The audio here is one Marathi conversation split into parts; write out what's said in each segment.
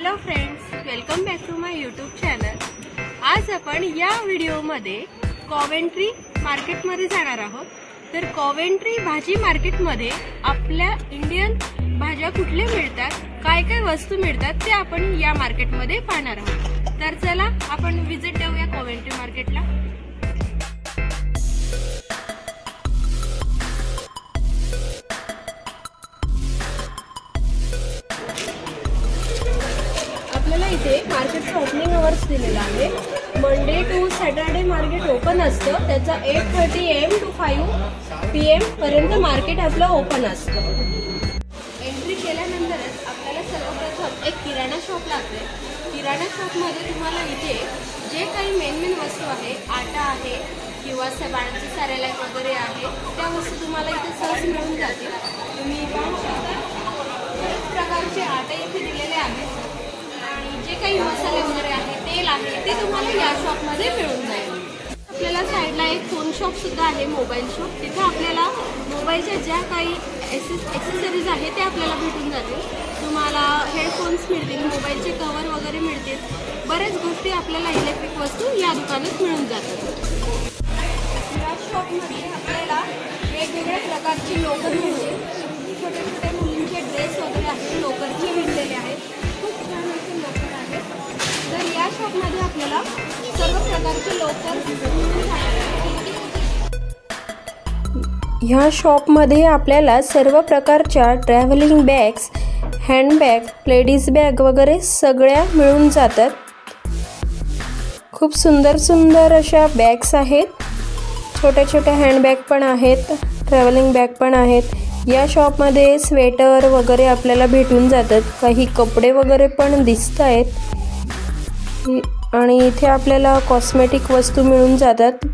Hello friends, welcome back to my YouTube channel. आज आपण या व्हिडिओमध्ये कॉवेंट्री मार्केटमध्ये जाणार आहोत। तर कॉवेंट्री भाजी मार्केटमध्ये आपल्या इंडियन भाज्या कुठल्या मिळतात, काय काय वस्तू मिळतात ते आपण या मार्केटमध्ये पाहणार आहोत। तर चला आपण विजिट देऊया कॉवेंट्री मार्केटला। आपल्याला इथे मार्केटचं ओपनिंग अवर्स दिलेला आहे। Monday to Saturday market open असतं। त्याचा 8:30 AM to 5 PM पर्यंत मार्केट आपलं ओपन असतं। एंट्री केल्यानंतरच आपल्याला सर्वप्रथम एक किराणा शॉप लागते। किराणा शॉपमध्ये तुम्हाला इथे जे काही मेन वस्तू आहे, आटा आहे किंवा बाळांचे सॅरेलॅक वगैरे आहे, त्या वस्तू तुम्हाला इथे सहज मिळून जातील। तुम्ही पाहू शकता बरेच प्रकारचे आटे इथे दिलेले आहेत आणि जे काही मसाले वगैरे आहे, तेल आहे, ते तुम्हाला या शॉपमध्ये मिळून जाईल। आपल्याला साईडला एक फोन शॉप सुद्धा आहे, मोबाईल शॉप। तिथे आपल्याला मोबाईलच्या ज्या काही एक्सेसरीज आहेत ते आपल्याला भेटून जातील। तुम्हाला हेडफोन्स मिळतील, मोबाईलचे कवर वगैरे मिळतील, बरेच गोष्टी आपल्याला इलेक्ट्रिक वस्तू या दुकानात मिळून जातात। या शॉपमध्ये आपल्याला वेगवेगळ्या प्रकारची लोकर मिळतील। छोटे छोटे मुलींचे ड्रेस वगैरे आहेत, लोकरचे विणलेले आहेत, खूप छान असे लोकर आहेत। तर या शॉपमध्ये आपल्याला सर्व प्रकारचे लोकर मिळून जातात। ह्या शॉपमध्ये आपल्याला सर्व प्रकारच्या travelling bags, handbag, ladies bag वगैरे सगळ्या मिळून जातात। खूप सुंदर सुंदर अशा बॅग्स आहेत, छोट्या छोट्या हँडबॅग पण आहेत, ट्रॅव्हलिंग बॅग पण आहेत। या शॉपमध्ये स्वेटर वगैरे आपल्याला भेटून जातात, काही कपडे वगैरे पण दिसत आहेत आणि इथे आपल्याला कॉस्मेटिक वस्तू मिळून जातात।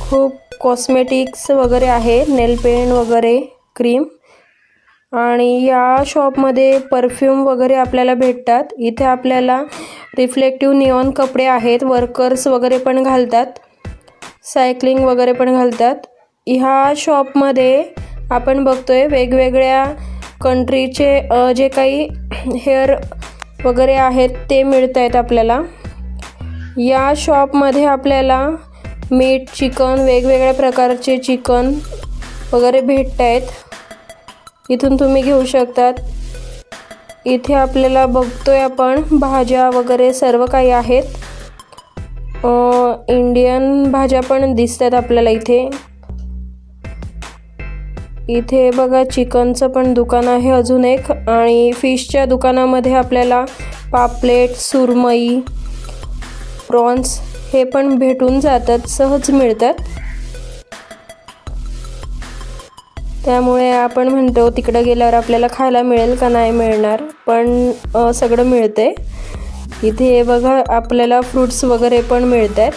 खूप कॉस्मेटिक्स वगैरे आहे, नेल पेंट वगैरे, क्रीम, आणि या शॉपमध्ये परफ्यूम वगैरे आपल्याला भेटतात। इथे आपल्याला रिफ्लेक्टिव्ह निऑन कपडे आहेत, वर्कर्स वगैरे पण घालतात, सायकलिंग वगैरे पण घालतात। ह्या शॉपमध्ये आपण बघतोय वेगवेगळ्या कंट्रीचे जे काही हेअर वगैरे आहेत ते मिळत आहेत आपल्याला। या शॉपमध्ये आपल्याला मीट, चिकन, वेगवेगळ्या प्रकारचे चिकन वगैरे भेटत आहेत। इथून तुम्ही घेऊ शकतात। इथे आपल्याला बघतोय आपण भाज्या वगैरे सर्व काही आहेत। इंडियन भाज्या पण दिसतात आपल्याला इथे। इथे बघा चिकनचं पण दुकान आहे अजून एक, आणि फिशच्या दुकानामध्ये आपल्याला पापलेट, सुरमई, प्रॉन्स हे पण भेटून जातात, सहज मिळतात। त्यामुळे आपण म्हणतो तिकडे गेल्यावर आपल्याला खायला मिळेल का नाही मिळणार, पण सगळं मिळते इथे। बघा आपल्याला फ्रूट्स वगैरे पण मिळतात,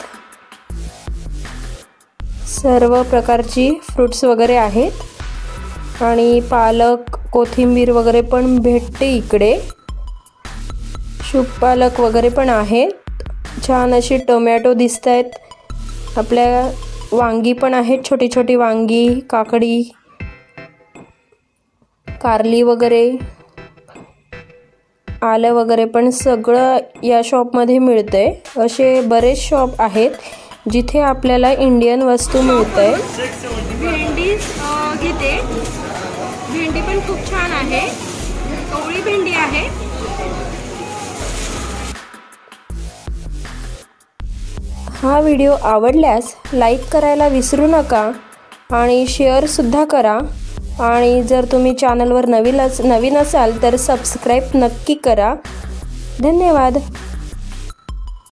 सर्व प्रकारची फ्रूट्स वगैरे आहेत, आणि पालक, कोथिंबीर वगैरे पण भेटते इकडे। शुक पालक वगैरे पण आहेत, छान अशी टोमॅटो दिसत आहेत आपल्या, वांगी पण आहेत, छोटी छोटी वांगी, काकडी, कारली वगैरे, आलं वगैरे पण सगळं या शॉपमध्ये मिळतंय। असे बरेच शॉप आहेत जिथे आपल्याला इंडियन वस्तू मिळते। भेंडी घेते, भेंडी पण खूप छान आहे, कवळी भेंडी आहे। हा व्हिडिओ आवडल्यास लाईक करायला विसरू नका आणि शेअर सुद्धा करा, आणि जर तुम्ही चॅनलवर नवीन असाल तर सबस्क्राईब नक्की करा। धन्यवाद।